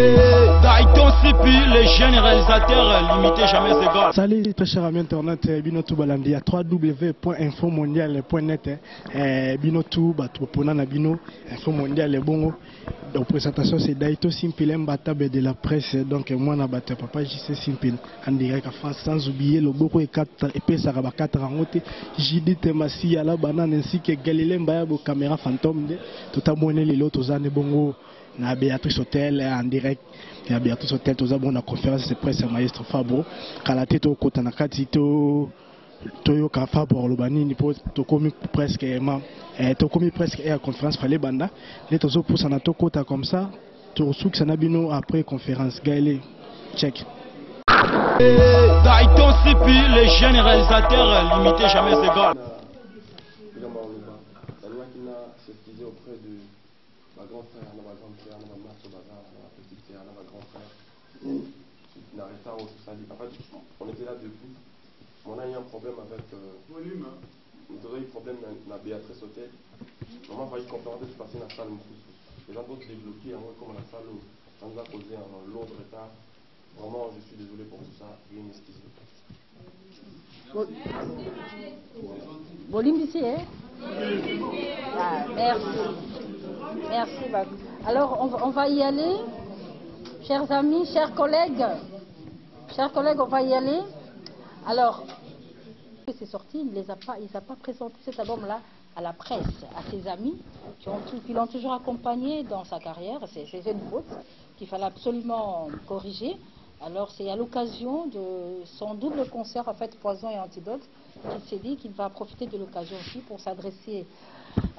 Gaëtan Sipi, les jeunes réalisateurs limités jamais égaux. Salut très chers amis internet, Binotou Balandi à www.infomondial.net. Binotou Batopona na Bino, Info Mondial bongo. Donc présentation c'est Daito Simpile Mbatabe de la presse. Donc moi na bate papa JC Simpile en direct à France sans oublier le Boko et 4 et Pesaraba 4 rangote. JD Temasi à la banane ainsi que Galilée Mbaya bo caméra fantôme de tout à monnaie les lots aux années bongo. Na Béatrice Hôtel en direct. Il y a Béatrice Hôtel, tout ça bon la conférence de presse maître Fabro. Kalate to kota na kati to Toyo Fabro Lobani ni po to komi presque à conférence fallait banda. Les tozo pour sana to kota comme ça. To souk sana bino après conférence Gaëlé. Check. Gaëtan Sipi, les jeunes réalisateurs limités jamais égaux. Auprès de ma grand frère, ma grande frère, ma mère, ma petite sœur, ma grand frère. Narita, en fait, on était là debout. On a eu un problème avec. On a eu un problème avec la Béatrice Hôtel. Maman va y comprendre de passer dans la salle. Les gens d'autres débloqués, comme la salle, ça nous a causé un lourd retard. Vraiment, je suis désolé pour tout ça. Veuillez m'excuser. Volume ici, hein? Ah, merci. Merci, Babou. Alors, on va y aller. Chers amis, chers collègues, on va y aller. Alors, c'est sorti, il n'a pas présenté cet album-là à la presse, à ses amis, qui l'ont toujours accompagné dans sa carrière. C'est une faute qu'il fallait absolument corriger. Alors, c'est à l'occasion de son double concert, en fait, Poison et Antidote, qu'il s'est dit qu'il va profiter de l'occasion aussi pour s'adresser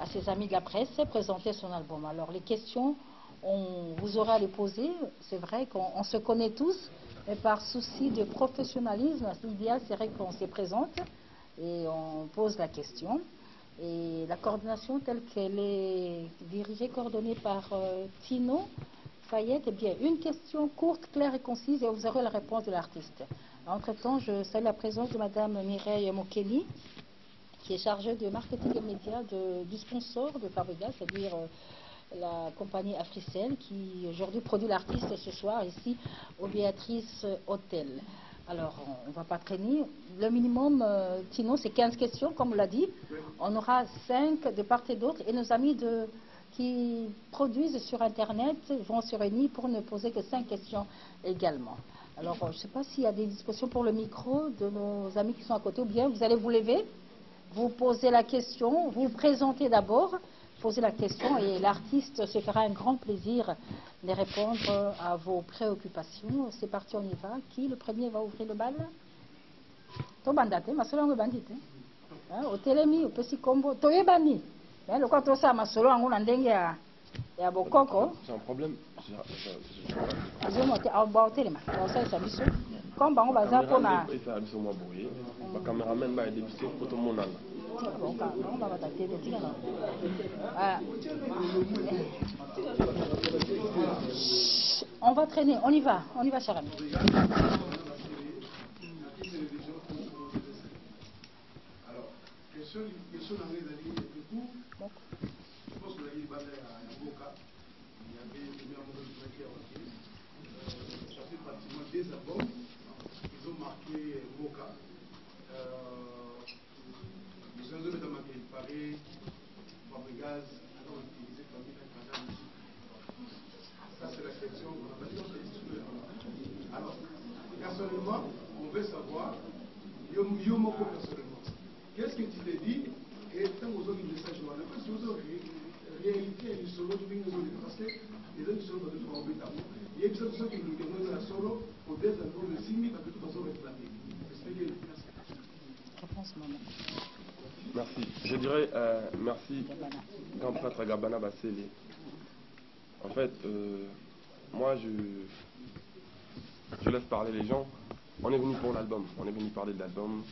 à ses amis de la presse et présenter son album. Alors, les questions, vous aurez à les poser. C'est vrai qu'on se connaît tous, mais par souci de professionnalisme, l'idéal serait qu'on se présente et on pose la question. Et la coordination telle qu'elle est dirigée, coordonnée par Tino Fayette, eh bien, une question courte, claire et concise, et vous aurez la réponse de l'artiste. Entre-temps, je salue la présence de Madame Mireille Mokeli, qui est chargée de marketing et médias du sponsor de Fabregas, c'est-à-dire la compagnie Africell, qui aujourd'hui produit l'artiste ce soir ici au Béatrice Hôtel. Alors, on ne va pas traîner. Le minimum, Tino, c'est 15 questions, comme on l'a dit. On aura 5 de part et d'autre, et nos amis qui produisent sur Internet vont se réunir pour ne poser que 5 questions également. Alors, je ne sais pas s'il y a des dispositions pour le micro de nos amis qui sont à côté, ou bien vous allez vous lever, vous posez la question, vous présentez d'abord, posez la question, et l'artiste se fera un grand plaisir de répondre à vos préoccupations. C'est parti, on y va. Qui, le premier, va ouvrir le bal? Tobandate, ma solo ngo bandite. Au telemi, au petit combo, toyebani. Le quand on ça, ma solo ngo ndenge ya bokoko. C'est un problème. Je monte à bas au téléma. Ça, ça biso. Comme bango baza pour na. Il fait abiso moi brouillé. Ma caméraman va débuter pour tout le monde. On va traîner, on y va, cher ami. Alors, question dans les années de coup, je pense que la Ligue Banda à Boca, il y avait le meilleur moment de traquer ça fait pratiquement 2 albums, ils ont marqué Boca. Les gens de marqué Paris, Fabregas, alors on utilisait Fabregas. Ça, c'est la question qu'on a pas dit. Alors, personnellement, on veut savoir, Yomoko personnellement, qu'est-ce que tu t'es dit? Et tant que vous avez un message, parce que vous avez réalité et solo, parce que les gens qui sont dans le travail, il y a des gens qui nous demandent la solo pour des albums de 6 000 parce que tout le monde est plané. Expliquez-le. Merci. Je dirais merci, grand prêtre Gabana Basseli. En fait, moi, je laisse parler les gens. On est venu pour l'album. On est venu parler de l'album.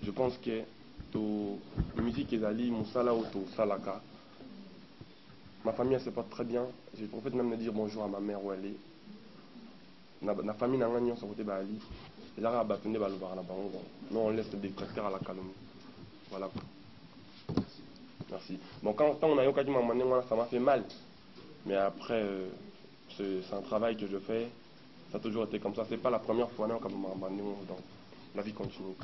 Je pense que la musique est allée, Moussala Auto, Salaka. Ma famille, elle se porte très bien. J'ai profité même de dire bonjour à ma mère où elle est. La famille n'a rien sur côté Bali. Non, on laisse des tracteurs à la calomnie. Voilà. Merci. Bon, quand on a eu l'occasion de m'amener, ça m'a fait mal. Mais après, c'est un travail que je fais. Ça a toujours été comme ça. C'est pas la première fois non, comme donc la vie continue.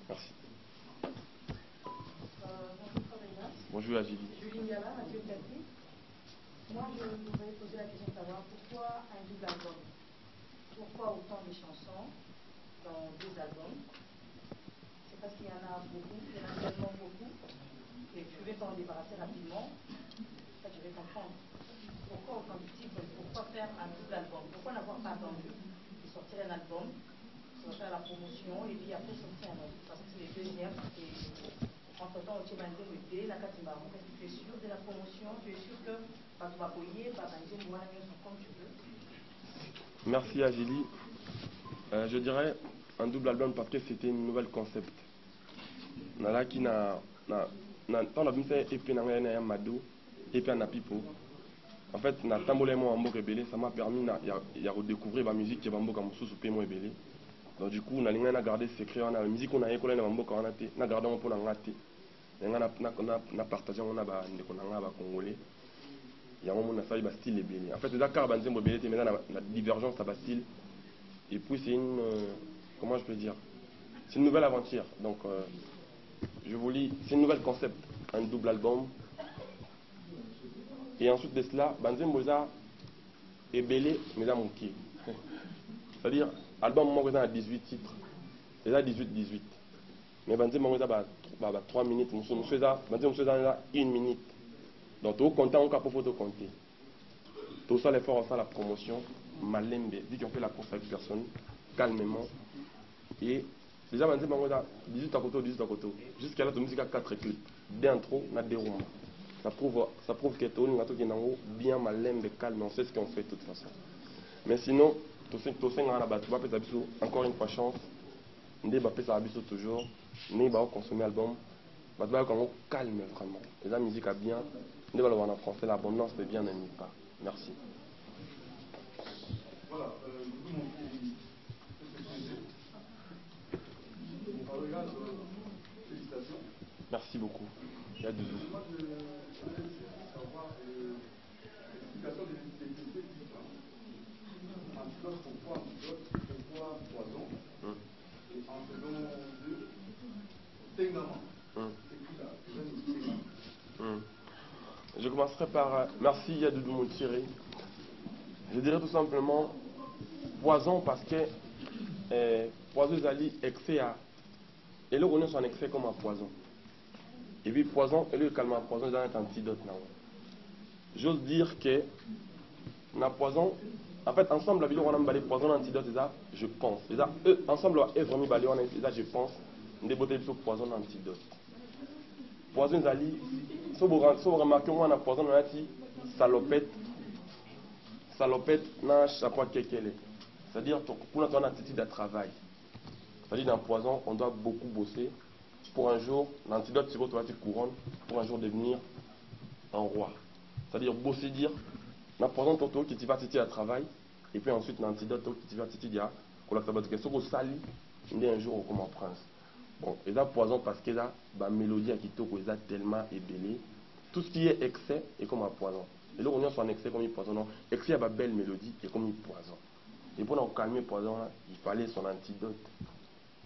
Merci. Bonjour Agili. Julie Ngala, Radio Cathy. Moi, je voudrais poser la question de savoir pourquoi un double album? Pourquoi autant de chansons dans 2 albums? C'est parce qu'il y en a beaucoup, il y en a tellement beaucoup, et je vais pas en débarrasser rapidement. Ça, je vais comprendre. Pourquoi autant de titres? Pourquoi faire un double album? Pourquoi n'avoir pas attendu de sortir un album, de faire la promotion, et puis après sortir un album? Parce que c'est les deuxièmes, et entre-temps, tu m'as dit, la Katimba, tu es sûr de la promotion, tu es sûr que tu vas payer, comme tu veux. Merci Agili. Je dirais un double album parce que c'était une nouvelle concept. Nala qui na tant la bimse et puis na mado et puis na pipo. En fait, na tambolé moi en mot rebelle, ça m'a permis de redécouvrir la musique qui va mboka mususu pe moi rebelle. Donc du coup, on a gardé secret, on a la musique on a école na mboka on a té, na gardé pour na ngate. Na partagé on a ba ndeko na ba congolais. Il y a un moment où on a style est bien. En fait, Dakar, maintenant, la divergence à style. Et puis, c'est une. Comment je peux dire? C'est une nouvelle aventure. Donc, je vous lis. C'est une nouvelle concept. Un double album. Et ensuite de cela, Banzem Moza est belé, mais là, mon pied. C'est-à-dire, album, moi, on a 18 titres. Et là, 18. Mais Banzem Moza, 3 minutes. Nous sommes là, 1 minute. Donc, au compte, on peut photo compter. Tout ça, l'effort, ça, la promotion, malembe, dit qu'on fait la course avec personne, calmement. Et déjà, on dit 18 à côté. Jusqu'à là, la musique a 4 clips. D'intro, on a des romans. Ça prouve que tout le monde est bien malembe, calme, on sait ce qu'on fait de toute façon. Mais sinon, tout ça, encore une fois, chance. On dit que ça a toujours. On va consommer l'album. On va calme vraiment. Et la musique a bien. On va le voir en français, l'abondance est bien n'aime pas. Merci. Voilà, félicitations. Merci beaucoup. Il y a deux. Moi, je voulais savoir l'explication des titres. Antidote, pourquoi poison? Et en second 2, Tengama. C'est qui là? Je commencerai par merci Yadoudou Montiré. Je dirais tout simplement poison parce que poison zali excès à et là on est son excès comme un poison. Et puis poison et le calme à poison c'est un antidote. J'ose dire que na poison en fait ensemble la vidéo on a balé poison antidote ça je pense. Et ça eux ensemble est vraiment balé on a ça je pense des beautés sur poison antidote. Poison zali si vous remarquez, moi, on a poison, on a dit salopette, n'a chapeau qu'elle est. C'est-à-dire, pour notre attitude de travail. C'est-à-dire, dans le poison, on doit beaucoup bosser pour un jour, l'antidote, c'est votre couronne, pour un jour devenir un roi. C'est-à-dire, bosser, dire, dans le poison, toto, qui va titer à travail, et puis ensuite, l'antidote, qui va titer à collaborer. Ce qu'on salit, il y a un jour comme un prince. Bon, et là, poison, parce que là, la mélodie à Kitoko est tellement ébellée. Tout ce qui est excès est comme un poison. Et là, on est sur un excès comme un poison. Non, excès a une belle mélodie et comme un poison. Et pour nous calmer le poison, là, il fallait son antidote.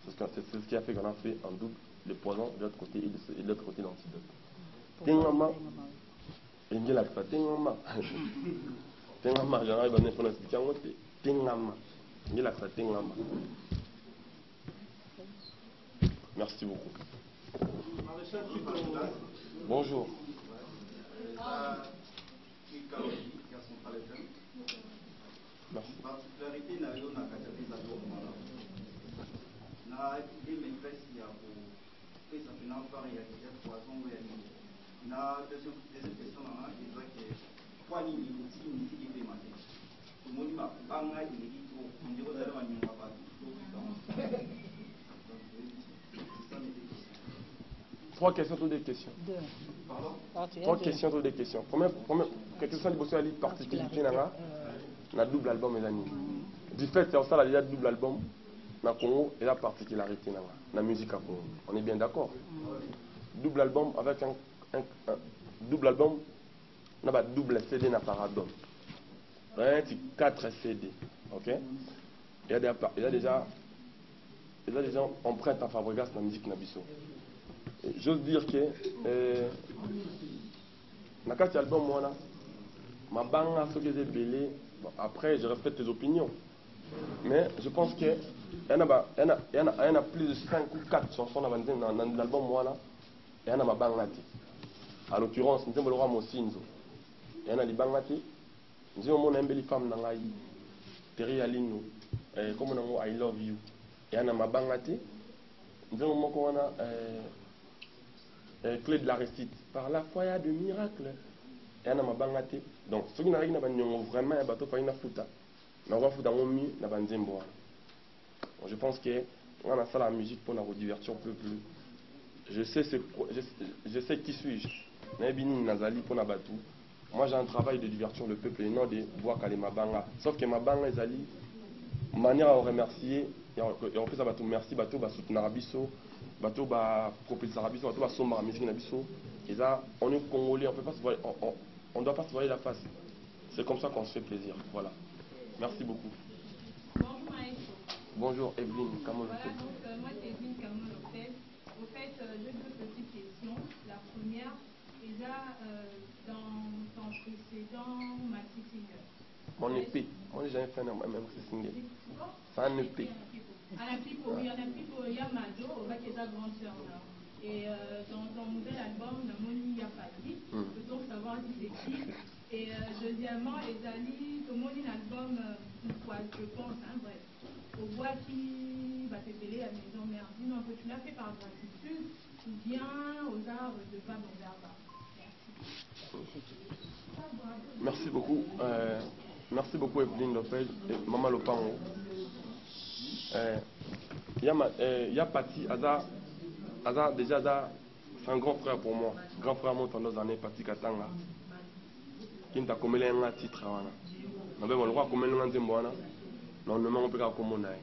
C'est ce qui a fait qu'on a fait en double le poison de l'autre côté et de l'autre côté l'antidote. Tengama. Et bien là, ça, Tengama. Tengama, j'arrive à vous expliquer en mode Tengama. Et là, ça, Tengama. Merci beaucoup. Bonjour. Merci. Trois questions, toutes des questions. Pardon? Trois questions, toutes des questions. Première question de la particularité dans le double album et l'année. Du fait, c'est ça la double album dans le Congo et la particularité dans la musique à Congo. On est bien d'accord. Double album avec un double album on a double CD na Paradome. 4 CD, ok? Il y a déjà empreintes à Fabregas dans la musique Nabiso. J'ose dire que dans cet album, moi, ma banga, ce que j'ai belé, après je respecte tes opinions. Mais je pense qu'il y en a plus de 5 ou 4 chansons dans l'album, moi, là, et il y en a ma banga. En l'occurrence, nous avons le roi Mosinzo. Il y en a les bangati. Nous avons une belle femme dans l'Aïe. Terry Alino. Comme on a I love you. Il y en a ma bangati. Nous avons clé de la récite. Par la foi, il y a de miracles. Il y en a ma bangati. Donc, ceux qui n'arrivent pas vraiment un bateau, pas une fouta. On va foutre mon mieux dans Banzembo. Je pense qu'on a ça la musique pour la divertir un peu plus. Je sais qui suis-je. Nazali pour Nabatou. Moi j'ai un travail de divertir le peuple et non de voir qu'elle est ma banga. Sauf que ma banga est ali. Manière à remercier. Et en plus, bateau merci, bateau va soutenir Abisso, bateau va propulser Abisso, bateau va sommer la musique Abisso. Et ça, on est congolais, on ne doit pas se voiler la face. C'est comme ça qu'on se fait plaisir. Voilà. Merci beaucoup. Bonjour Maestro. Bonjour Evelyne Kamol. Voilà, donc moi c'est Evelyne Kamol au fait. Au fait, j'ai deux petites questions. La première, déjà dans ton précédent Maxi Singer. Mon EP. Moi j'ai jamais fait un Maxi Singer. C'est un EP. Il y a Mado, au fait, c'est ta grande sœur là. Et dans ton nouvel album, Moni Yapati, peut-on savoir si c'est qui? Et deuxièmement, les amis, tout le monde a un album, je pense, hein, bref, au bois qui va t'épeler à Maison Mère. Dis-nous un peu, tu l'as fait par gratitude ou bien aux arts de Fab Berba? Merci beaucoup. Merci beaucoup Evelyne Lopez et Maman Lopango. Pati, déjà, c'est un grand frère pour moi. Grand frère mon tendance années, Pati Katanga. Qui t'a commis un titre. On a le roi commis un titre. Non, ne m'en peut pas comme on a.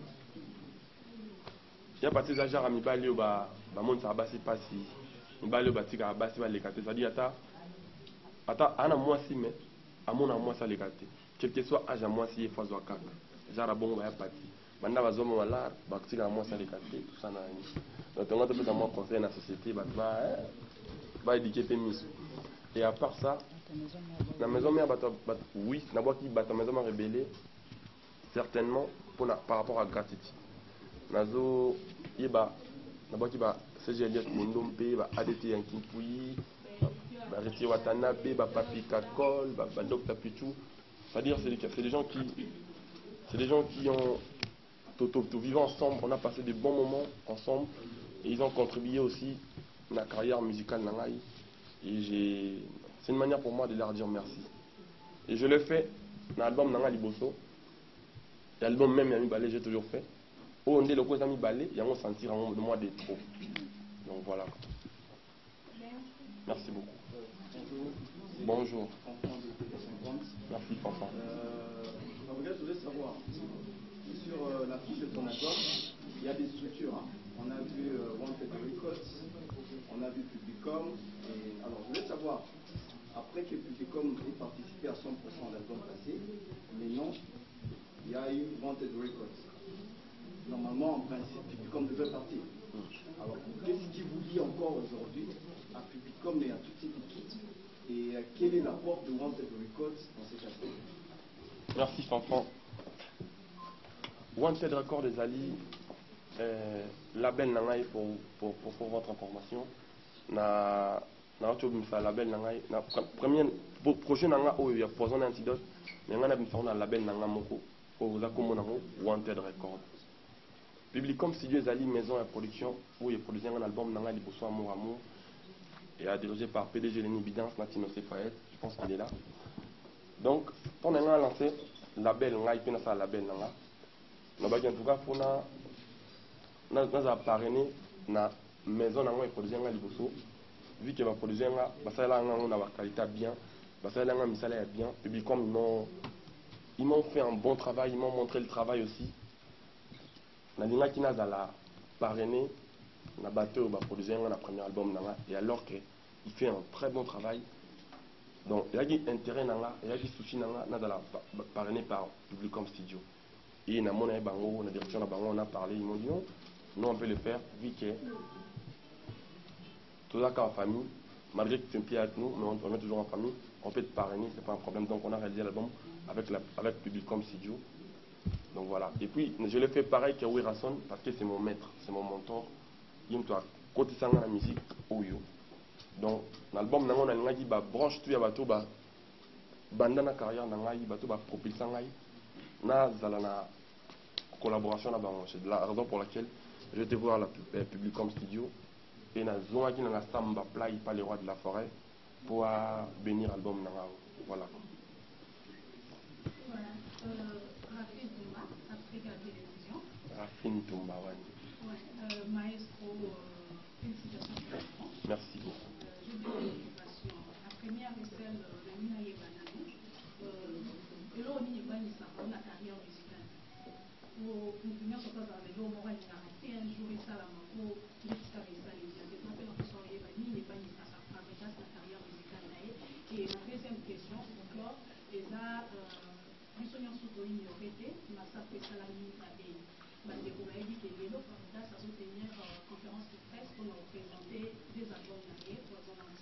Il y a Pati Zajar à mi balé au bas, mon sabasi passi. Mi balé au batika à bassi va les cater. C'est-à-dire, à moi si, mais à mon moi ça les cater. Quel que soit âge à moi si il faut avoir caca. Jara bon va Pati. Maintenant, on va zoom à l'art, batika à moi ça les cater. Tout ça n'a rien. Donc, on a peut-être moi conseil dans la société, va éduquer tes mises. Et à part ça, la maison mère, oui, d'abord qui bat la maison mère rébellée, certainement par rapport à gratitude. Nazo, il va, d'abord qui va, c'est Géliette Mondompe, va ADT Yankimpouyi, va Reti Watanabe, va Papi Kakol, va Docteur Pichou. C'est-à-dire, c'est des gens qui ont tout vivant ensemble. On a passé des bons moments ensemble et ils ont contribué aussi à la carrière musicale Nangaï. Et c'est une manière pour moi de leur dire merci. Et je le fais dans l'album Nanga Liboso. L'album même Yami Balé, j'ai toujours fait. Oh, on est le coup Yami Balé, il y a un sentir de moi des trop. Donc voilà. Merci beaucoup. Bonjour. Merci, Fanfan. Je voulais savoir, sur la fiche de ton album, il y a des structures. Hein. On a vu Wanted Records, on a vu Publicom. Et alors, je voulais savoir, après que Publicom ait participé à 100% à l'album passé, mais non, il y a eu Wanted Records. Normalement, en principe, Publicom devait partir. Alors, qu'est-ce qui vous lie encore aujourd'hui à Publicom et à toute cette équipe? Et quel est l'apport de Wanted Records dans cet aspect? Merci Fanfan. Wanted Records des Ali, label Nangaï pour votre information. Na label Nangaï. Prochain Nanga, il y a posé un antidote. Mais on a un label Nanga Moko. Pour Wanted Records. Publicom Studio Zali Maison et Production, où il produit un album Nanga Liboso Amour Amour. Et a dirigé par PDG Lenny Bidance, Natino Sefaet. Je pense qu'il est là. Donc, on a lancé label Nanga, il y a un label Nanga. Nous avons en tout cas pour nous parrainé na maison Nanga et produire un Liboso. Vu qu'il va produire un qualité bien, bien. Publicom ils m'ont fait un bon travail, ils m'ont montré le travail aussi. Nadina qui n'a la parrainé, n'a battu au produire un premier album Nanga. Et alors qu'il fait un très bon travail, Donc, il y a des intérêts, il y a des soucis parrainé par Publicom Studio. Et on a mon bango, la direction de bango, on a parlé, ils m'ont dit non, nous on peut le faire, vu que tout ça en famille, malgré que tu es un pied avec nous, mais on est toujours en famille, on peut te parrainer, c'est pas un problème. Donc on a réalisé l'album avec Publicom Studio. Donc voilà. Et puis je l'ai fait pareil que Rasson parce que c'est mon maître, c'est mon mentor. Il me doit côté sang la musique Oyo. Donc l'album on a dit bah branche tout ya bato ba bandana carrière na ngai bato ba propulser ngai na zalana collaboration na bango. C'est la raison pour laquelle je vais te voir la Publicom Studio et na zona qui na samba play pas les rois de la forêt pour bénir l'album na ngao. Voilà. Rafine Toumba, Africa Télévision. Rafine Toumba, ouais. Maestro, félicitations. Merci beaucoup. Je dis l'occupation. La première est celle de Nina Yebanani. Et là, on y va, on a carrière musicale. Pour nous sur ça, avec l'eau, on va arrêter un jour et ça, la mango, l'excaver ça, les biens. C'est pas fait notre soirée, Yebani, n'est pas une ça avec la carrière musicale. Et la deuxième question, encore, est là. Nous sommes surtout ignorés, mais ça fait ça la limite à des bandits. dit que les autres candidats, ça va tenir conférence de presse pour nous présenter des albums d'année, pour exemple,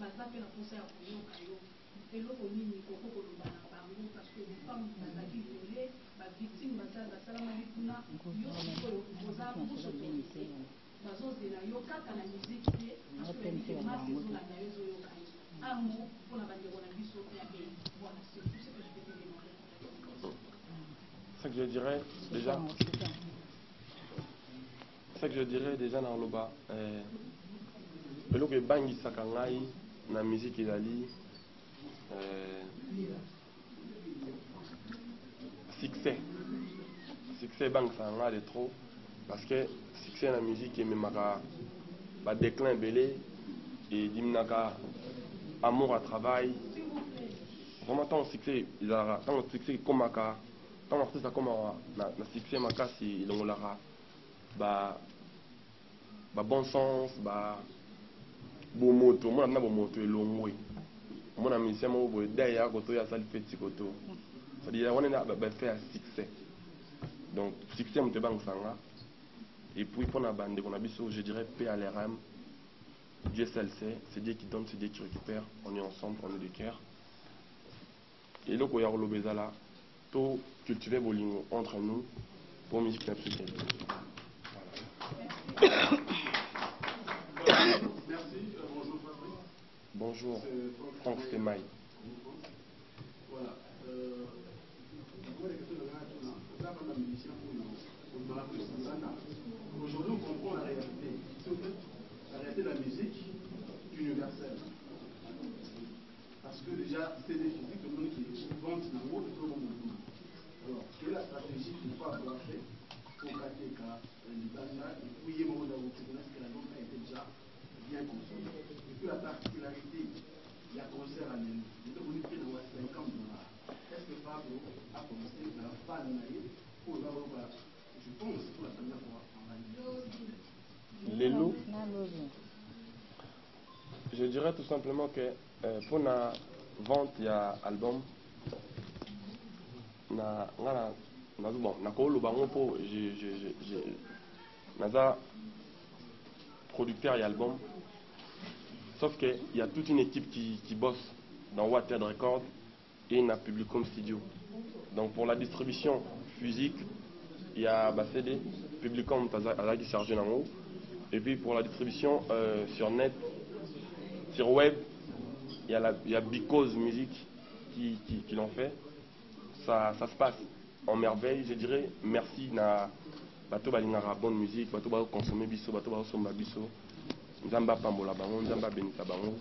ça fait la concert pour nous, et l'autre, on dit qu'il faut que nous parlions parce que les femmes qui violées, les victimes, les salamandis, nous avons s'autoriser. La yoka, la musique, parce que les femmes, c'est la yoka. Un mot pour la bandit, on a vu sauter à voilà, c'est tout ce que je peux te demander. C'est ça que je dirais déjà dans le bas. Le que bangi sakangai na musique izali succès bang sanga de trop parce que succès na musique et même ba déclin belé et dimnaka amour à travail vraiment tant succès il a tant succès comme aka tant l'artiste a comme na succès makasi il ongolara ba bon sens ba bon moto moi na bon moto elongwe moi na musicien mo boy derrière koto ya sali petit koto ça dit on est ba faire succès donc succès mo te bang sanga et puis pour na bande on a biso je dirais paix à l'RM. Dieu seul sait, c'est Dieu qui donne, c'est Dieu qui récupère. On est ensemble, on est de cœur. Et là, quand il y a le Bézala, tout cultiver bolingo entre nous pour musique africaine. Merci, bonjour Patrick. Bonjour, Franck Semaille. Voilà. Aujourd'hui, on comprend la réalité. La réalité de la musique universelle. Parce que déjà, c'est des physiques de monde qui vendent dans le monde de tout le monde. Alors, quelle est la stratégie qu'il faut avoir fait pour gâter l'Uganda et puis il y a un moment où que l'album a été déjà bien consommé. Et puis la particularité, il y a concert à l'année. Il y a un peu de 50 $. Est-ce que Pablo a commencé dans la fin de l'année pour le voir? Je pense pour la première fois en année. Les loups. Je dirais tout simplement que pour la vente il y a album na producteur et album sauf que il y a toute une équipe qui bosse dans Water Records et na Publicom Studio. Donc pour la distribution physique il y a CD Publicom qui chargé en haut. Et puis pour la distribution sur net, sur web, il y a Because Music qui l'ont fait. Ça se passe en merveille, je dirais. Merci na bato balingara bonne musique, bato ba consommer biso, bato ba somba biso. Nzamba pambola bango, nzamba benita bango.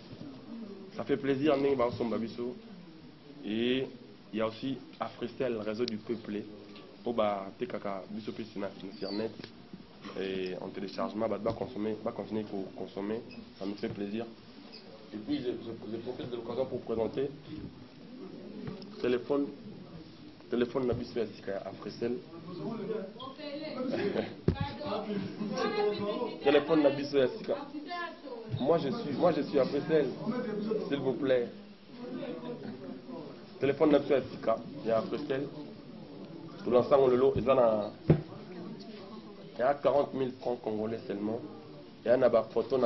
Ça fait plaisir ndenge ba somba biso. Et il y a aussi Afristel, réseau du peuple. Pour ba tekaka biso pe sur net. Et en téléchargement, va continuer à consommer, ça nous fait plaisir. Et puis je profite de l'occasion pour présenter téléphone Nabisou Yassika à Frissel. Téléphone Nabisou Yassika. Moi je suis à Frissel, s'il vous plaît. téléphone n'a plus à Tika, il y a Prestel. Tout l'ensemble, le lot, il y a 40 000 francs congolais seulement. Il y a des photos, il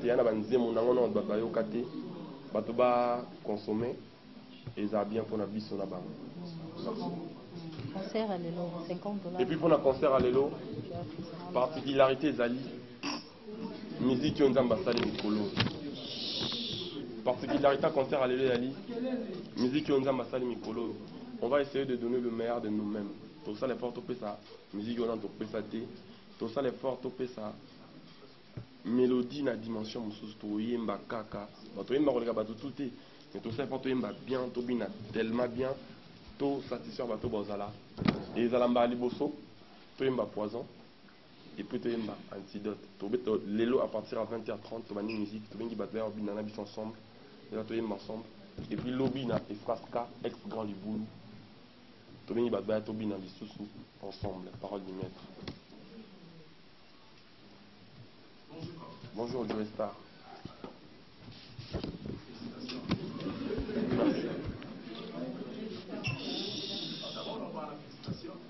y a des consommer et ça bien pour la vie sur la banque. Concert à l'élo, $50. Et puis pour le concert à l'élo, particularité Zali, musique qui est en ambassade Mikolo. Particularité concert à l'élo Zali, musique qui est en ambassade Mikolo. On va essayer de donner le meilleur de nous-mêmes. Tout ça l'effort tout ça, musique on a tout ça, tout ça l'effort tout ça. Mélodie na dimension mususu to yemba kaka bato yemba koleka bato tout te mais tout ça faut to yemba bien to bina tellement bien to satisfaire bato bozala et zalamba liboso to yemba poison et puis to yemba antidote to beto lelo à partir à 20h30 to bani musique to bengi bato ya bina na bis ensemble et là to yemba ensemble et puis lobby na Efraska ex grand Liboulou to bengi bato ya to bina lisusu ensemble parole du maître. Bonjour, Joe Star. Merci.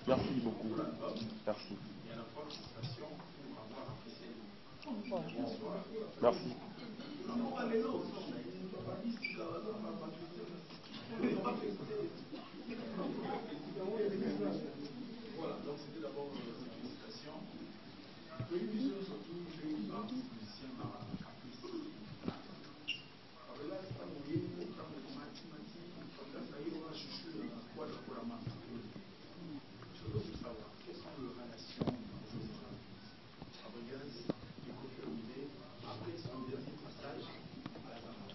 Merci beaucoup. Merci. Merci. Voilà, donc c'était d'abord une félicitation. Une vision surtout, j'ai eu un musicien dans la caprice. Alors là, c'est pas mouillé, c'est pas mathématique, comme ça, il y aura chuchu quoi de la main. Je veux savoir, quelles sont les relations avec les confirmés après son dernier passage à la Zambie.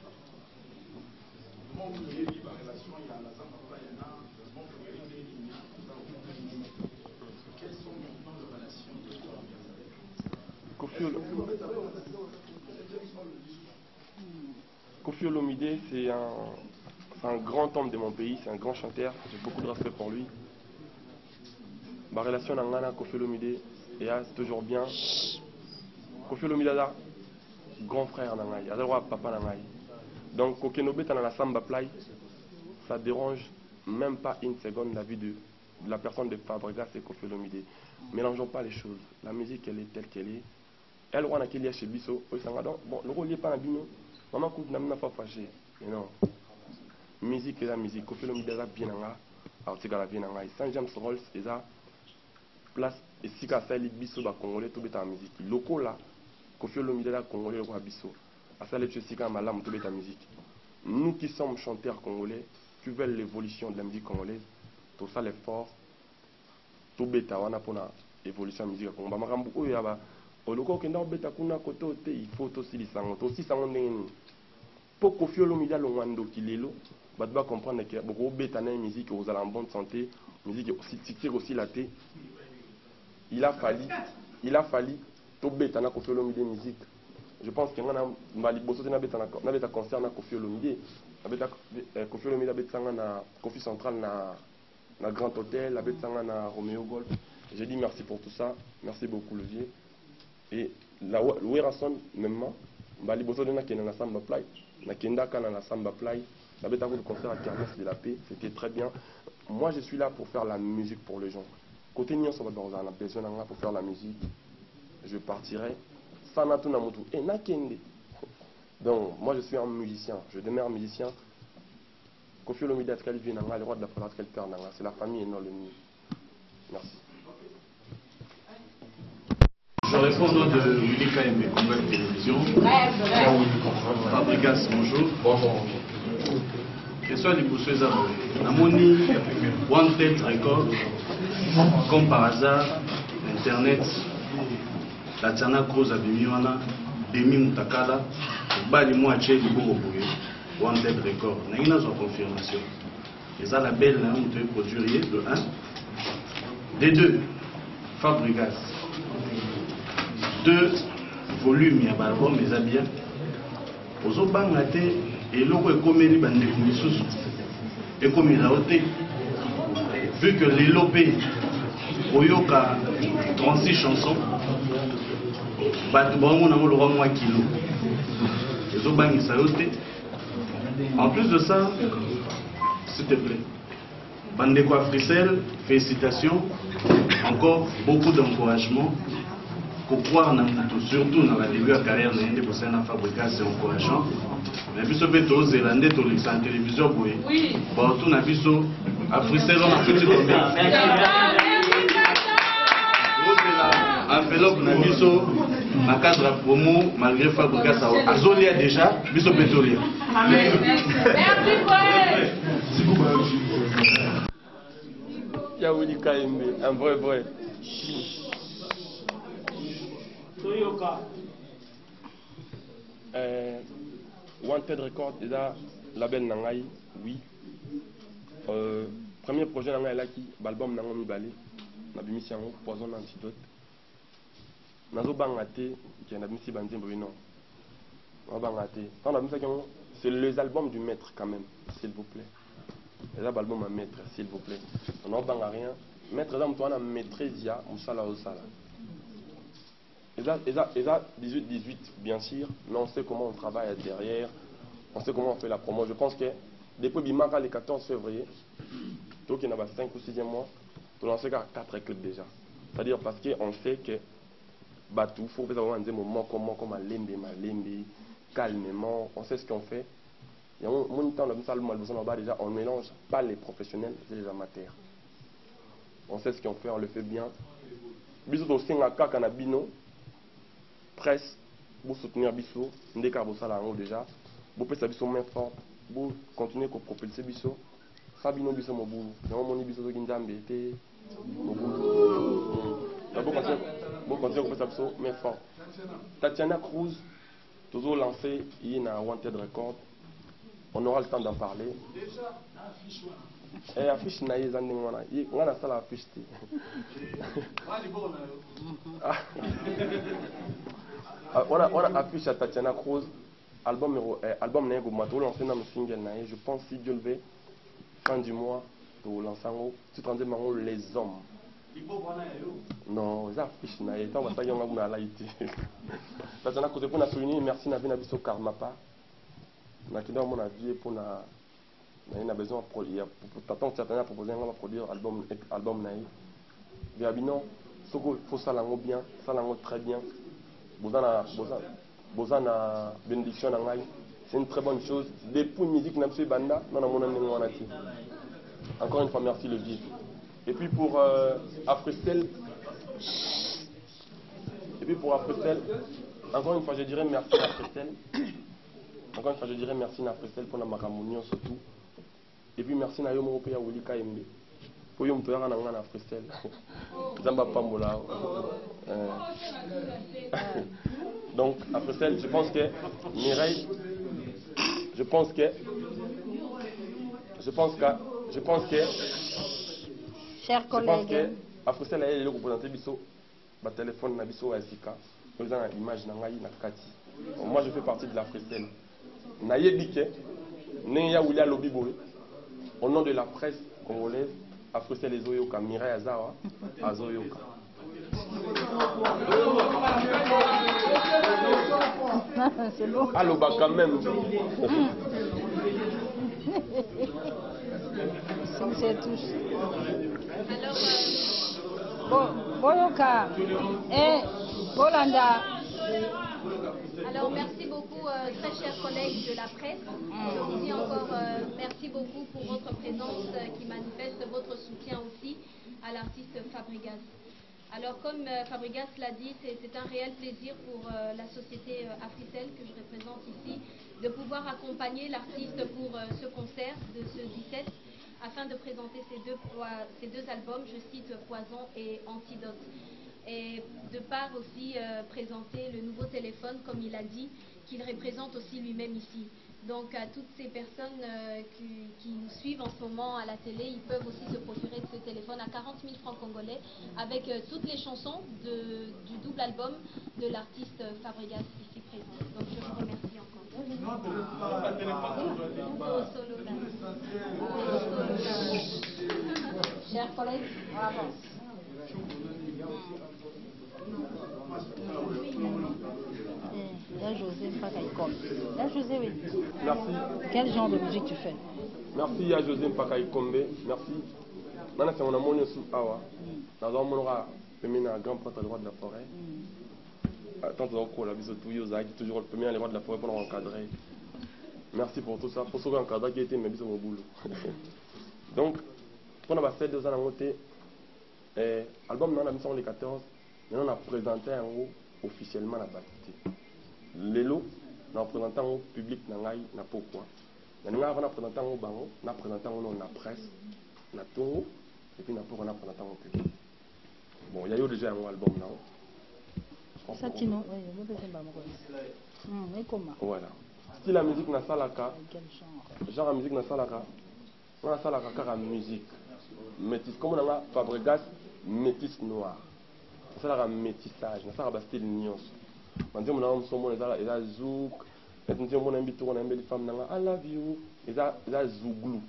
Comment vous voyez la relation, il y a la Zambie, il y en a, mon frère, il y a, quelles sont maintenant les relations de Koffi Olomide, c'est un grand homme de mon pays, c'est un grand chanteur, j'ai beaucoup de respect pour lui. Ma relation avec Koffi Olomide est toujours bien. Koffi Olomide est grand frère Nangai, est papa Nangai. Donc, Kokenobe dans la Samba Play, ça dérange même pas une seconde la vie de la personne de Fabregas et Koffi Olomide. Mélangeons pas les choses. La musique, elle est telle qu'elle est. Elle, on a qu'il y a chez Bisso. Bon, le rôle n'est pas dans Bino. Maman, écoute, n'a pas fâché. Mais non. Musique est la musique. Koffi Olomide est bien en là. Article la vie en là. Saint James Rolls est là. Place. Et si qu'à ça, les Bisso, bah, Congolais, tout est en musique. Loco là. Koffi Olomide là, Congolais, le roi Bisso. À ça, les Tchessica, Malam, tout est en musique. Nous qui sommes chanteurs congolais, qui veulent l'évolution de la musique congolaise, tout ça l'effort. Tout bêta, on a pour l'évolution de la musique congolaise. Il faut aussi les sangs. Aussi, ça on est. Pour Koffi Olomide le Wando Kilelo, bah doit comprendre que beaucoup bêta na musique aux en bonne santé, musique aussi tire aussi la thé. Il a fallu tout bêta na Koffi Olomide musique. Je pense que on a Maliboso na bêta na concert na Koffi Olomide. Koffi Olomide bêta na Koffi Central na Grand Hôtel, la bêta na Romeo Golf. J'ai dit merci pour tout ça, merci beaucoup Olivier. Et la Werason même Maliboso na Kena Samba Play, na Kenda Kana na Samba Play, la bêta le concert à Kermesse de la Paix, c'était très bien. Moi je suis là pour faire la musique pour les gens. Côté Nyon on a besoin pour faire la musique. Je partirai sans Natuna Mutu et Nakende. Donc moi je suis un musicien, je demeure musicien. Koffi Olomide Atkali Nanga, le roi de la France qu'elle perd Nanga, c'est la famille et non le nid. Merci. Je réponds au nom de Willy KM, Combat Télévision. Fabregas, bonjour. Bonjour. Question à l'hypothèse à Amoni, One Ted Record, comme par hasard, Internet, la Tiana Cruz à Bimiwana, Demi Moutakala, Bali Moaché, Libo One Ted Record. N'a une autre confirmation. Et ça, la belle, on peut produire de 1. Des 2, Fabregas. 2 volumes, il y a l'album, mais ça bien. Aux autres banques, et l'eau est comme il y a des sous. Et comme il a ôté, vu que les lopés, Oyoka, 36 chansons, on a le roi moins kilo. Les autres banques, ça a ôté. En plus de ça, s'il te plaît, Bandeko Africell, félicitations, encore beaucoup d'encouragement. Pour croire dans tout, surtout dans la début de la carrière de Bosana Fabricas, c'est encourageant. Mais puis, ce que aux Zélandais, tu as en télévision, oui. Partout, on a vu ça. Africell, on a fait du domaine. Enveloppe, on a vu ça. Dans le cadre de la promo, malgré Fabricas, à Zolia déjà, Bisso Pétrolier. Merci, Yaouli Kaimbe, un vrai. Wanted Record, déjà, label Nangai, oui. Premier projet Nangai là qui, l'album Nangai Mibali, Nabimisi Yango, Poison Antidote. Nazo Bangate, qui est Nabimisi Bandim Bruno. Bangate. C'est les albums du maître quand même, s'il vous plaît. Les albums à maître, s'il vous plaît. On n'a pas rien. Maître, on a maîtrise, il y a Moussala Osala. Et ça, 18-18, bien sûr, mais on sait comment on travaille derrière, on sait comment on fait la promo. Je pense que depuis Bimaka, le 14 février, donc il y en a 5 ou 6e mois, on lancé 4 clubs déjà. C'est-à-dire parce qu'on sait que Batou, il faut avoir un moment comme Malembe, calmement, on sait ce qu'on fait. Il y a un temps, déjà, on ne mélange pas les professionnels et les amateurs. On sait ce qu'on fait, on le fait bien. Bisous au Singaka Kanabino. Presse, pour soutenir Bisso, Ndeka Bossala en haut déjà, pour faire Bisso main forte, pour continuer à propulser Bisso, Sabino Bisso Mobu, non Bisso Ginjambe, pour continuer à faire Bisso main forte. Tatiana Cruz, toujours lancé, il y a un Wanted Record, on aura le temps d'en parler. Et affiche naïe on a ça la affiche. On a affiché à Tatiana Cruz, album Nego Mato, lancé dans le single naïe. Je pense si Dieu le veut, fin du mois, pour lancer tu te rendais marron les hommes. Non, ça affiche naïe. Tant que ça y on a laïté. Tatiana Cruz pour nous souligner, merci Nabi Nabiso Karmapa. On a quitté mon avis pour na. Il a besoin pour t'attendre certains à proposer un produire album naïf. Viabino, Sogo, faut ça l'ango bien, ça l'ango très bien. Bozana bénédiction nangai, c'est une très bonne chose. Depuis musique n'a pas banda, non non mon anati. Encore une fois merci le vieux. Et puis pour Africell, encore une fois je dirais merci à Africell. Encore une fois je dirais merci à Africell pour la macamounion surtout. Et puis merci à Yomo Pia Wuli Kaimbe. Pour Yom Toyara Nangana Africell. Zamba Pambola. Donc Africell, je pense que Mireille, je pense que chers collègues, Africell a été représenté biso ba téléphone na biso à Sika. Nous avons l'image nangai na kati. Moi je fais partie de l'Africell. Na yebike Neya Wuli Lobiboy. Au nom de la presse congolaise, Africell les Oyoka, Mireille Azawa, Azoyoka. C'est bon. Allô, bah quand même. C'est tout. Alors, Boyoka et Bolanda. Alors merci beaucoup très chers collègues de la presse. Je vous dis encore merci beaucoup pour votre présence qui manifeste votre soutien aussi à l'artiste Fabregas. Alors comme Fabregas l'a dit, c'est un réel plaisir pour la société Africell que je représente ici de pouvoir accompagner l'artiste pour ce concert de ce 17 afin de présenter ces deux albums, je cite Poison et Antidote. Et de part aussi présenter le nouveau téléphone, comme il a dit, qu'il représente aussi lui-même ici. Donc à toutes ces personnes qui nous suivent en ce moment à la télé, ils peuvent aussi se procurer ce téléphone à 40 000 francs congolais avec toutes les chansons du double album de l'artiste Fabregas ici présent. Donc je vous remercie encore. Chers collègues, on avance. Là, José Mpakaïkom. Là, José, oui. Merci. Quel genre de musique tu fais? Merci à José Mpakaïkombe. Merci. Maintenant, c'est mon amour aussi. Awa. Nous avons mon grand prêtre des rois de la forêt. Tant que la visite toujours le premier les rois de la forêt pour encadrer. Merci pour tout ça. Pour ceux qui ont encadré qui étaient mes bisous au boulot. Donc, on a fait 2 ans à monter. L'album dans la mission 2014, on a présenté un haut officiellement la bâtité. L'élo, on a présenté au public na pourquoi. On a présenté au bango, on a présenté au la presse, on a tout, et puis on a présenté au public. Bon, il y a eu déjà un album là. Ça, Tino, oui, voilà. Si la musique n'a pas la cas, genre la musique n'a pas la cas, on a ça la car musique. Métis, comme on a Fabregas, métis noir. Ça la métissage, on a ça style nios. On dit on a un son il a zouk, et on dit on a un bitou, on a une femme I love you, il a zouglou.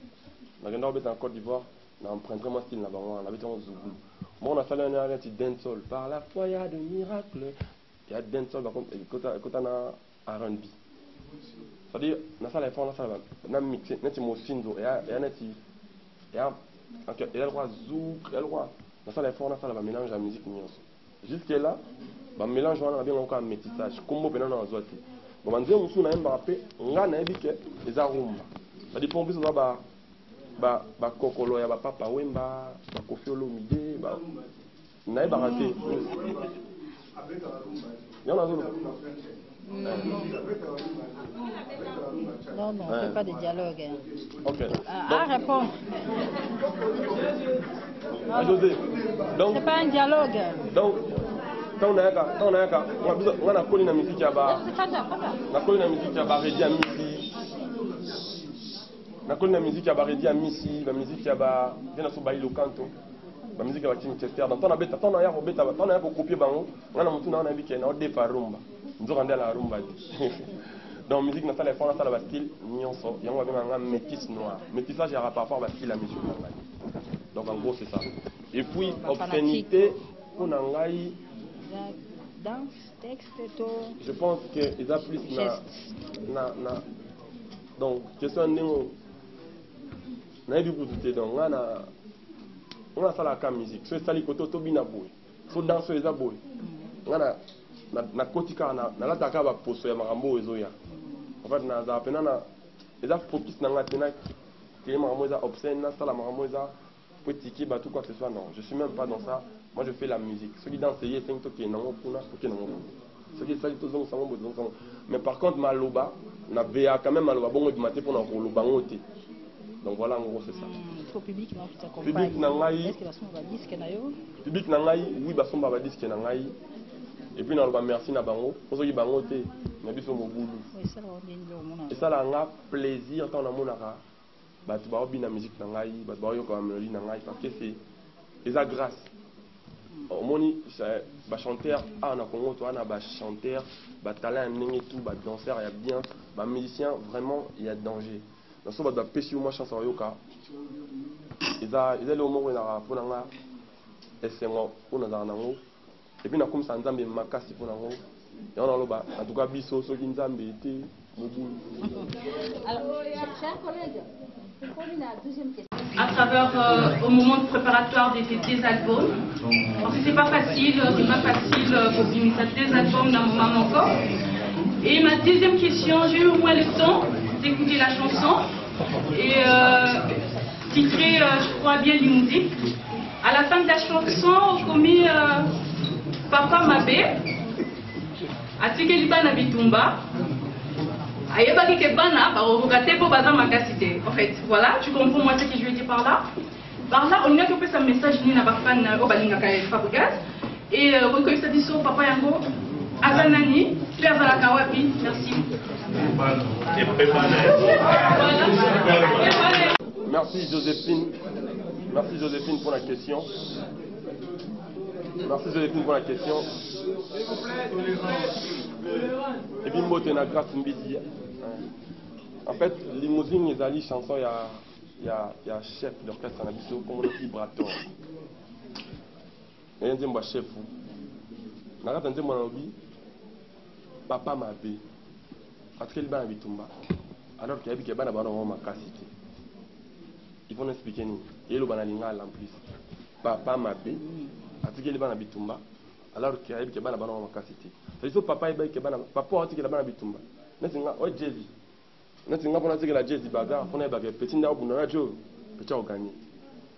On a en Côte d'Ivoire, on a emprunté mon style là-bas, on a habité en zouglou. Moi on a fait un dancehall, par la foi il y a de miracles. Il y a dancehall par contre, quand on a R&B. C'est-à-dire, dans ça, on a mixé, on a mosinzo, il y a le droit zouk, il y a le droit. Dans ça, on a fait un mélange à musique. Jusqu'à là, le mélange, on a bien encore un métissage. Comme on a un zoati. Bon, on dit que nous avons un rappel, on a un habitué, les arômes. C'est-à-dire, pour nous, on a un kokolo, un papa wemba, un kofiolo mide, on a un baraté. Il y en a un non, non, on ne fait pas de dialogue. Ok. Répondre. José. Donc. C'est pas un dialogue. Donc, on a connu la musique à bas. On a connu la musique à bas, Rédi à Missy. On a connu la musique à bas, Rédi à Missy. La musique à bas, viens à Sobaï le canto. La musique à bas, Chester. Dans ton abet, ton aïe, ton aïe, copier bango. On a monté dans un avis qui est en départ rumba. Nous avons la rumba. Donc, musique, dans la forme, dans le style, nyonso. Il y a un métis noir. Métissage, il y a par rapport au style la musique. Donc, en gros, c'est ça. Et puis, obscénité, on a danse, texte, tout. je pense qu'ils a plus donc, question de on a vu pour tout donc on a ça la musique. C'est ça, les côtés to bina boy. So danse les aboy. On a na kotika na la taka ba poso ya marambo ezoya. En fait, na za pena na eza focus na ngatena que marambo eza obscène na sala marambo eza petit ba tout quoi que ce soit. Non, je suis même pas dans ça. Moi je fais la musique. Ceux qui dansent c'est cinq toki na ngopuna toki na ngopuna. Ceux qui sali to zong sango zong. Mais par contre maloba na béa quand même maloba bongo du matin pour na koloba ngote. Donc voilà en gros c'est ça. Au public non qui t'accompagne. Public na ngai. Est-ce que la son va disque na yo? Public na ngai, oui ba son ba disque na ngai. Et puis na loba merci na bango. Pour ceux qui bango te na biso mo boulou. Oui, ça on est au monde. Et ça là nga plaisir quand on a monaka. Ba tu ba obi na musique na ngai, ba ba yo ko mélodie na ngai parce que c'est eza grâce. Au moni ba chanteur na Congo toi na ba chanteur, ba talent ndenge tout, ba danseur il y a bien, ba musicien vraiment il y a danger. Dans ce ba pêcher moi chance yoka. Eza le moment na pour nga esengo pour na nango. Et puis na comme ça nzambe makasi pour nango. Et on a loba en tout cas biso so ki nzambe était mobu. Alors chers collègues, c'est pour la deuxième question. À travers au moment préparatoire des albums. Parce que c'est pas facile pour finir des albums d'un moment encore. Et ma deuxième question, j'ai eu au moins le temps d'écouter la chanson et titrée, je crois bien, Limousine. À la fin de la chanson, on commis Papa Mabé, a tiqué l'Ibana Bitumba. En fait, voilà, tu comprends moi ce que je veux dire par là. Par là, on a coupé ce message ni na bafan au balinga Fabregas et recueilli sa discours papa yango azanani père la kawapi. Merci. Merci Joséphine. Merci Joséphine pour la question. Merci Joséphine pour la question. Et puis mbote na grâce mbidi. En fait, Limousine les ali chanson il y a chef d'orchestre na biso comme le vibrato. Et un chef. nakata nzembo na lobi papa mabe atikeli bana bitumba alors qu'il y a des bana bana makasi te. Il faut nous expliquer ni eloba na lingala en plus papa mabe atikeli bana bitumba alors qu'il y a des bana bana makasi te. C'est ça papa eba ke bana papa atikeli bana bitumba netinga o jezi netinga pona atikela jezi baga pona eba ke petit nda obuna radio petit au gagner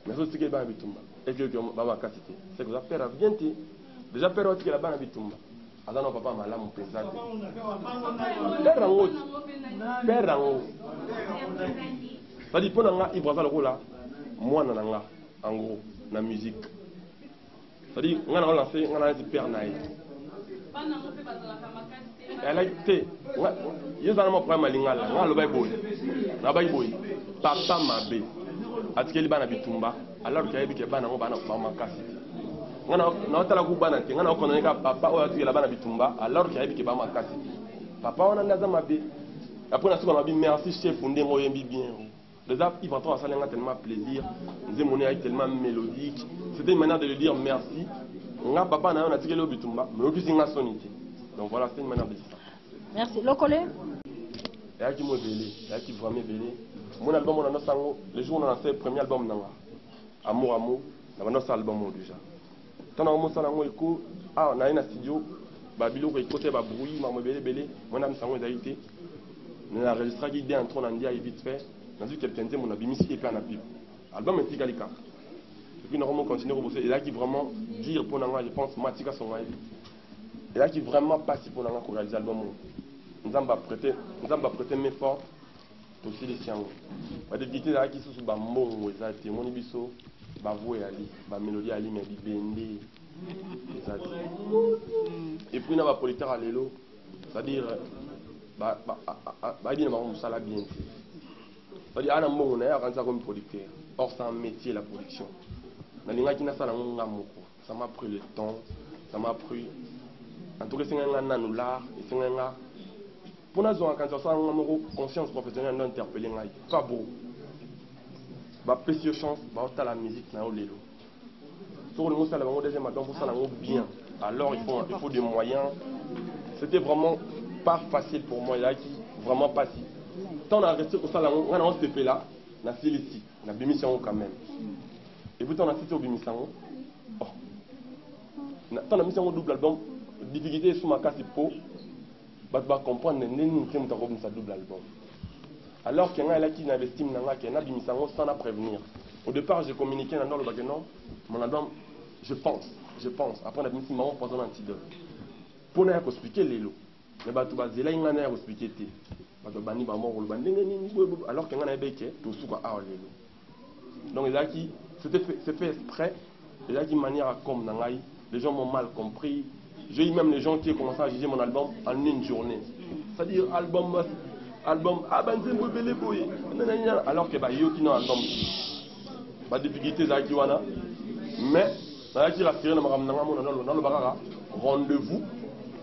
mais ça atikeli bana bitumba et que baba makasi te. C'est que ça père bien te déjà père atikela bana bitumba azana papa malamu penza te père rango c'est-à-dire pona nga ibraza lokola mwana na nga en gros na musique c'est-à-dire nga na lancer nga na père naï elle a été yezana mo problème lingala nga lo bayboy na bayboy papa mabe atikeli bana bitumba alors qu'il y a des bana ngo bana makasi na otala ku bana te nga na okona ka papa o atikela bana bitumba alors qu'il y a des bana makasi papa on a naza mabe après na souvent on a dit merci chef fondé mo yembi bien déjà il va trouver ça tellement plaisir nous mon est tellement mélodique c'était une manière de lui dire merci nga papa na on a tikela bitumba mais aussi nga sonité donc voilà c'est une manière de dire ça. Merci le collègue et à qui mo belé et qui vraiment belé mon album on a sango le jour on a lancé premier album nanga amour amour na notre album déjà tant on ça nango eko ah na ina studio babilo ko côté ba bruit ma mo belé mon am sango ezalité na enregistré qui en train d'andia vite fait dans du quelqu'un dit mon abimisi et puis en abib album est égalika et puis normalement continuer à bosser et là qui vraiment dire pour nanga je pense matika son et là qui vraiment passe pour nanga pour réaliser album nous avons prêté mes forces aussi les siens ba de vite là qui sous ba mbongo ezalité mon biso ba voix ali ba mélodie ali mais bibende ezalité et puis na ba politique à lelo c'est-à-dire ba bien ma musala bien c'est-à-dire ana mbongo na ya kanza comme producteur or c'est un métier la production na linga kina sala nga moko ça m'a pris le temps ça m'a pris en tout cas c'est un nanular et c'est un pour nous quand ça sala nga moko conscience professionnelle non interpeller ngai pas beau ba précieux chance ba ota la musique na lelo sur le mot ça la deuxième album pour ça la bien alors il faut des moyens c'était vraiment pas facile pour moi là qui vraiment pas si tant on a resté pour ça là on a fait là na Célici na bimission quand même et puis on a cité au bimission oh tant la mission double album difficulté sur ma casse pour ba comprendre nini qui m'ta comme ça double album alors qu'il y a là qui n'investit dans qui n'a bimission sans la prévenir au départ j'ai communiqué dans le bagage non mon album je pense après on a bimission maman pendant l'antidote pour n'a pas expliquer les lots mais ba tout bazela inga na expliquer té ba to bani ba mo ko bandenge ni alors qu'il y a na beke to suka a les lots donc là qui c'est fait exprès et là qui manière comme nangai les gens m'ont mal compris j'ai eu même les gens qui ont commencé à juger mon album en une journée c'est-à-dire album ah ben c'est belé boy alors que bah yo qui non album ba difficulté za ki wana mais ça qui rassurer na maram nanga mon dans le bagara rendez-vous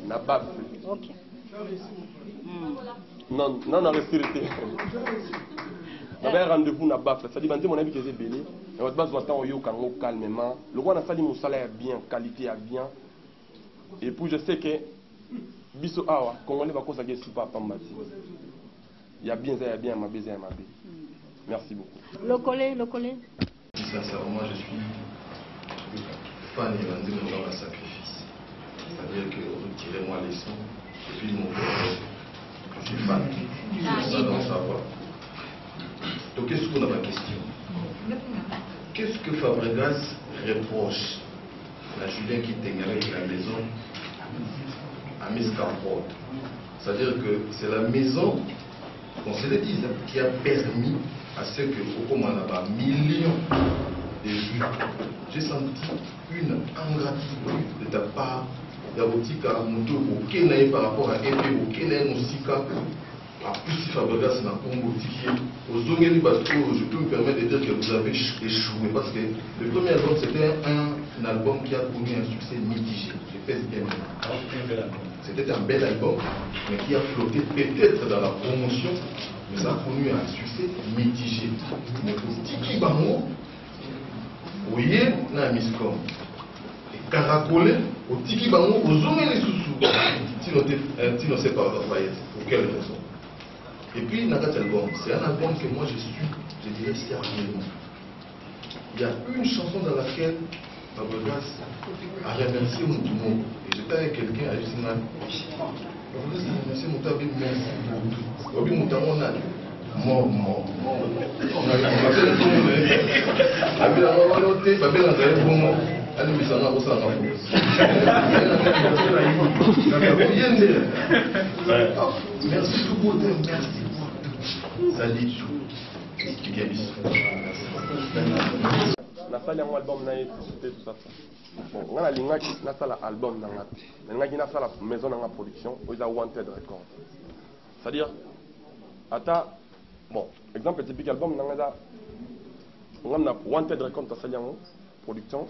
na bab OK non respirité un rendez-vous na baf ça dit ben mon ami qui est belé et votre base doit yo kango calmement le roi na sali mon salaire bien qualité à bien et puis je sais que biso awa congolais va cause que super pambati il y a bien ma baiser ma bé merci beaucoup le collègue sincèrement je suis fan de mon sacrifice c'est-à-dire que retirez-moi les sons et puis mon je suis fan ça dans savoir donc qu'est-ce qu'on a ma question qu'est-ce que Fabregas reproche à Julien qui était avec la maison à Miss Carport? C'est-à-dire que c'est la maison, qu'on se le dise, qui a permis à ce que, au commandant, millions de vues. J'ai senti une ingratitude de ta part. Il y a aussi qu'à Moutou, aucun par rapport à Épé, aucun Moussika. À plus si Fabregas n'a pas modifié. Aux Zongeli Basto, je peux me permettre de dire que vous avez échoué. Parce que le premier album, c'était un album qui a connu un succès mitigé. Je pèse bien. C'était un bel album, mais qui a flotté peut-être dans la promotion, mais ça a connu un succès mitigé. Mais pour Tiki Bango, vous voyez, dans la Miscom, et caracolé, au tiki bango, au zoom et les sous-sous. Tu ne sais pas, pour quelle raison. Et puis, dans cet album, c'est un album que moi je suis, je dirais sérieusement. Il y a une chanson dans laquelle Babogas a remercié mon tournoi. Et j'étais avec quelqu'un à Yusingan. Babogas a remercié mon tournoi, merci beaucoup. Obi mon tournoi, on a mort. On a commencé le tournoi. Abi la mort, on a noté, Babi l'a gagné pour moi. Allez, mais ça n'a pas ça. Merci beaucoup, merci. Ça dit tout. nasali yango album na ye te tout ça bon nga nalingaki nasala album na nga nalingaki nasala maison na nga production oyo eza Wanted Record, c'est-à-dire ata bon exemple typique album na nga eza nga na Wanted Record tasali yango production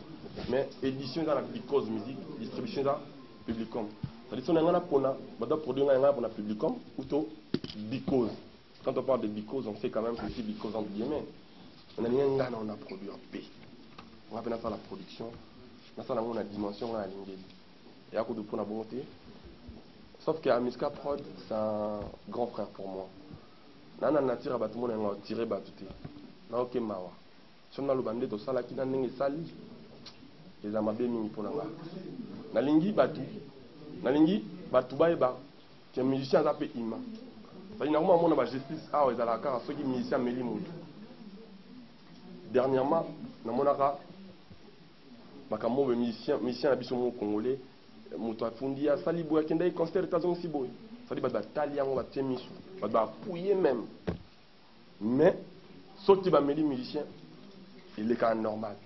mais édition eza na Because Music, distribution eza Publicom, c'est-à-dire so na nga na pona bada produire nga na Publicom ou to Because. Quand on parle de Because, on sait quand même que c'est Because entre guillemets. On a produit en paix. On a fait la production. On a une dimension à l'ingé. Et à coup de pour la bonté. Sauf que Amiska Prod, c'est un grand frère pour moi. On a tiré tout le monde, on a tiré batouté. On a ok mawa. Si on a le bandé de sala qui n'a pas sali, les amabé mini pour la main. Nalingi batu. Nalingi batu baïba. Qui est musicien à peu ima. Normalement, on a justice à la carte, ceux qui musiciens Mélimou. Dernièrement, on a un musicien à congolais, Moutoua Fundi, à Salibou, qui a considéré que c'est beau. Ça dit que Talian, on va tenir, on va fouiller même. Mais, ceux qui sont musiciens, il est quand même normal.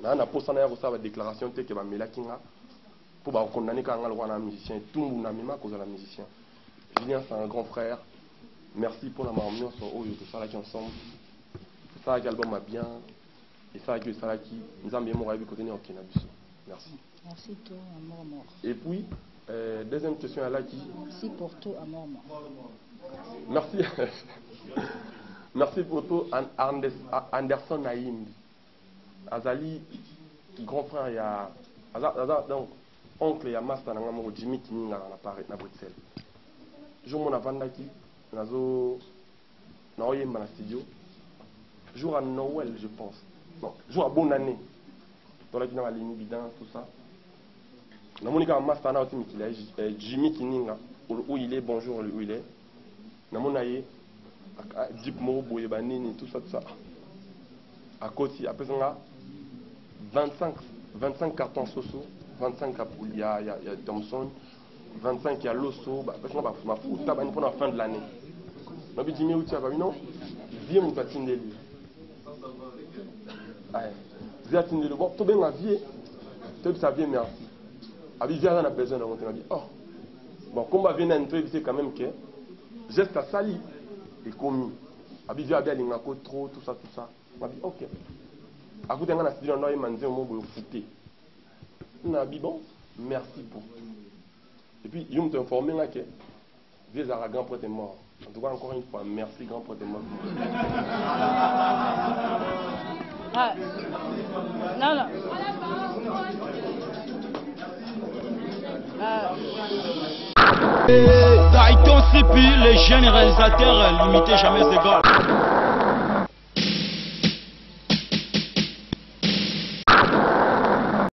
On a posé une déclaration que va Mélakinga pour condamner quand on a un musicien. Tout le monde a mis à cause de la musicien. Julien, c'est un grand frère. Merci pour la marmion sur Oyo, tout ça là qui ensemble. Ça qui album a bien. Et ça qui ça là qui nous a bien mon rêve côté en Kenabus. Merci. Merci toi, amour mort. Et puis deuxième question à la qui. Merci pour tout, amour mort. Merci. Merci pour tout Anderson Naïm. Azali grand frère il y a donc oncle il y a master dans mon Jimmy Kininga à Paris à Bruxelles. Jour mon avandaki nazo na oyemba na studio jour à Noël je pense non jour à bonne année dans la kina ligne bidan tout ça na monika master na otimi kila Jimmy Kininga où il est bonjour où il est na monaye Deep Mo boye banini tout ça à côté après ça 25 cartons soso 25 il y a Thompson 25 il y a l'osso, parce qu'on va pour la fin de l'année. On a dit, non, viens mon patine de lui. Viens de lui. Bon, tout bien, vie, tout ça vient, merci. Avec Viens, on a besoin de monter. On a dit, oh, bon, comme on vient d'entrer, c'est quand même que geste à sali et commis. Avec Viens, il y a trop, tout ça. On a dit, ok. À côté, on a dit, on a demandé au mot de fouter. On a dit, bon, merci pour tout. Et puis, il m'a informé que Vieux Zara, grand prêtre est mort. En tout cas, encore une fois, merci, grand prêtre est mort. Ah. Non. Taïton Sipi, les jeunes réalisateurs limités jamais égaux.